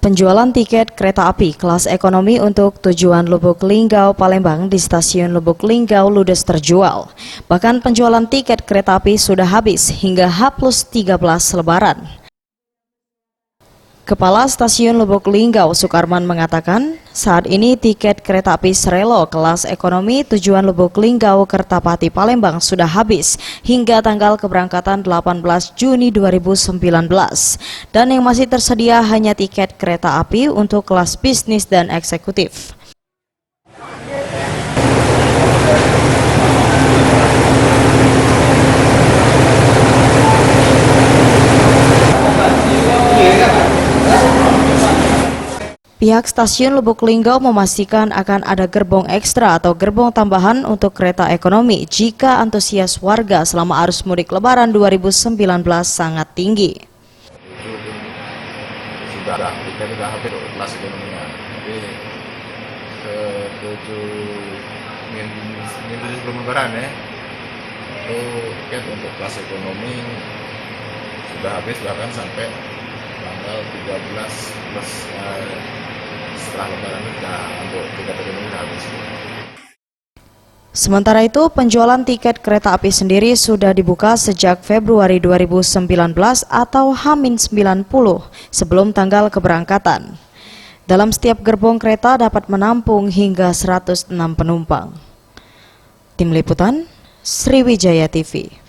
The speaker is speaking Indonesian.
Penjualan tiket kereta api kelas ekonomi untuk tujuan Lubuk Linggau Palembang di stasiun Lubuk Linggau ludes terjual. Bahkan penjualan tiket kereta api sudah habis hingga H+13 Lebaran. Kepala Stasiun Lubuk Linggau Sukarman mengatakan, saat ini tiket kereta api Srelo kelas ekonomi tujuan Lubuk Linggau Kertapati Palembang sudah habis hingga tanggal keberangkatan 18 Juni 2019. Dan yang masih tersedia hanya tiket kereta api untuk kelas bisnis dan eksekutif. Pihak stasiun Lubuk Linggau memastikan akan ada gerbong ekstra atau gerbong tambahan untuk kereta ekonomi jika antusias warga selama arus mudik Lebaran 2019 sangat tinggi. Kita sudah hampir kelas ekonominya. Jadi minggu sebelum Lebaran ya, itu tiket untuk kelas ekonomi sudah habis, bahkan sampai tanggal 13 plus setelah Lebaran untuk tiket ekonomi sudah habis. Sementara itu, penjualan tiket kereta api sendiri sudah dibuka sejak Februari 2019 atau H-90 sebelum tanggal keberangkatan. Dalam setiap gerbong kereta dapat menampung hingga 106 penumpang. Tim Liputan, Sriwijaya TV.